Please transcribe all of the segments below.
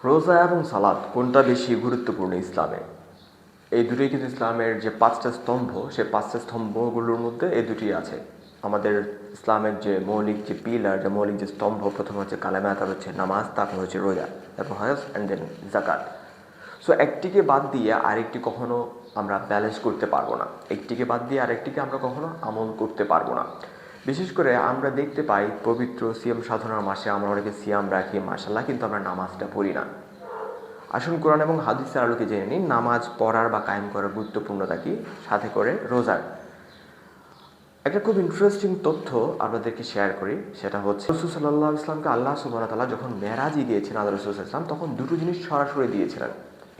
রোজা এবং সালাত কোনটা বেশি গুরুত্বপূর্ণ ইসলামে? এই দুটোই কিন্তু ইসলামের যে ৫টা স্তম্ভ, সেই ৫টা স্তম্ভগুলোর মধ্যে এই দুটি আছে। আমাদের ইসলামের যে মৌলিক যে পিলার, যে মৌলিক যে স্তম্ভ, প্রথমে হচ্ছে কালেমা, তারপর হচ্ছে নামাজ, তারপর হচ্ছে রোজা, তারপর হজ অ্যান্ড দেন জাকাত। সো একটিকে বাদ দিয়ে আরেকটি কখনো আমরা ব্যালেন্স করতে পারবো না। একটিকে বাদ দিয়ে আরেকটিকে আমরা কখনো আমল করতে পারবো না। বিশেষ করে আমরা দেখতে পাই পবিত্র সিয়াম সাধনার মাসে আমরা অনেকে সিয়াম রাখি, মাশাল্লাহ, কিন্তু আমরা নামাজটা পড়ি না। আসুন কোরআন এবং হাদিসের আলোকে জেনে নিন নামাজ পড়ার বা কায়েম করার গুরুত্বপূর্ণতা কি, সাথে করে রোজার। একটা খুব ইন্টারেস্টিং তথ্য আপনাদেরকে শেয়ার করি, সেটা হচ্ছে রাসূল সাল্লাল্লাহু আলাইহি ওয়াসাল্লামকে আল্লাহ সুবহানাহু ওয়া তাআলা যখন মেরাজে দিয়েছেন আল্লাহ রাসূল সাল্লাল্লাহু আলাইহি ওয়াসাল্লাম, তখন দুটো জিনিস সরাসরি দিয়েছিলেন।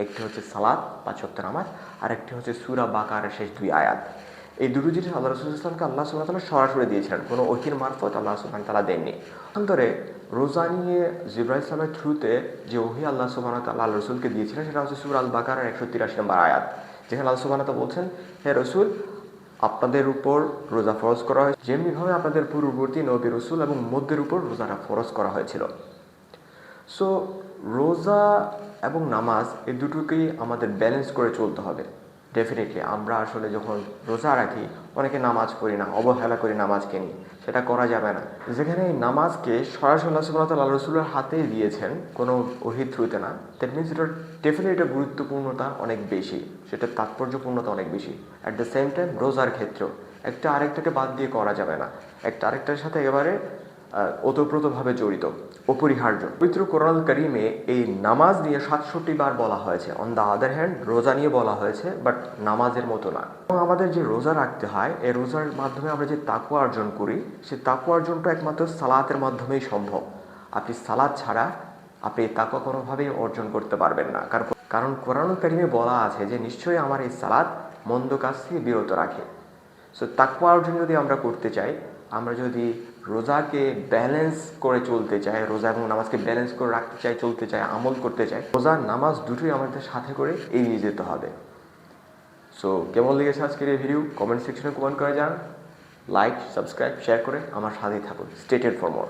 একটি হচ্ছে সালাত, ৫ ওয়াক্ত নামাজ, আর একটি হচ্ছে সূরা বাকারার শেষ ২ আয়াত। এই দুটো জিনিস আল্লাহ রাসূল সাল্লাল্লাহু আলাইহি ওয়াসাল্লামকে আল্লাহ সুবহানাহু ওয়া তাআলা সরাসরি দিয়েছিলেন, কোনো ওহীর মারফত আল্লাহ সুবহানাহু ওয়া তাআলা দেননি। অন্তরে রোজা নিয়ে জিবরাইল ইসলামের থ্রুতে যে ওহী আল্লাহ সুবহানাহু ওয়া তাআলা আল্লাহ রাসূলকে দিয়েছিলেন, সেটা হচ্ছে সূরা আল বাকারার ১৮৩ নম্বর আয়াত, যেখানে আল্লাহ সুবহানাহু ওয়া তাআলা বলছেন, হে রাসূল, আপনাদের উপর রোজা ফরজ করা হয়েছে যেমনিভাবে আপনাদের পূর্ববর্তী নবী রাসূল এবং মধ্যের উপর রোজাটা ফরজ করা হয়েছিল। সো রোজা এবং নামাজ এই দুটোকেই আমাদের ব্যালেন্স করে চলতে হবে। ডেফিনেটলি আমরা আসলে যখন রোজা রাখি, অনেকে নামাজ পড়ি না, অবহেলা করি নামাজকে নিয়ে, সেটা করা যাবে না। যেখানে এই নামাজকে সরাসরি আল্লাহ সুবহানাহু ওয়া তাআলা রাসূলের হাতেই দিয়েছেন, কোনো ওহীর থ্রুতে না, দ্যাট মিনস এটার ডেফিনেটলি এটা গুরুত্বপূর্ণতা অনেক বেশি, সেটার তাৎপর্যপূর্ণতা অনেক বেশি। অ্যাট দ্য সেম টাইম রোজার ক্ষেত্রেও একটা আরেকটাকে বাদ দিয়ে করা যাবে না, একটা আরেকটার সাথে একেবারে ওতপ্রোতভাবে জড়িত, অপরিহার্য। পবিত্র কোরআন কারিমে এই নামাজ নিয়ে ৬৭ বার বলা হয়েছে। অন দ্য আদার হ্যান্ড রোজা নিয়ে বলা হয়েছে, বাট নামাজের মতো না। এবং আমাদের যে রোজা রাখতে হয়, এই রোজার মাধ্যমে আমরা যে তাকওয়া অর্জন করি, সেই তাকওয়া অর্জনটা একমাত্র সালাতের মাধ্যমেই সম্ভব। আপনি সালাত ছাড়া আপনি তাকওয়া কোনোভাবেই অর্জন করতে পারবেন না। কারণ কোরআন কারিমে বলা আছে যে নিশ্চয়ই আমার এই সালাত মন্দ কাজ থেকে বিরত রাখে। সো তাকওয়া অর্জন যদি আমরা করতে চাই, আমরা যদি রোজাকে ব্যালেন্স করে চলতে চাই, রোজা এবং নামাজকে ব্যালেন্স করে রাখতে চাই, চলতে চাই, আমল করতে চাই, রোজা নামাজ দুটোই আমাদের সাথে করে এগিয়ে যেতে হবে। সো কেমন লেগেছে আজকের এই ভিডিও? কমেন্ট সেকশনে কমেন্ট করে যান। লাইক, সাবস্ক্রাইব, শেয়ার করে আমার সাথেই থাকুন। Stay tuned for more.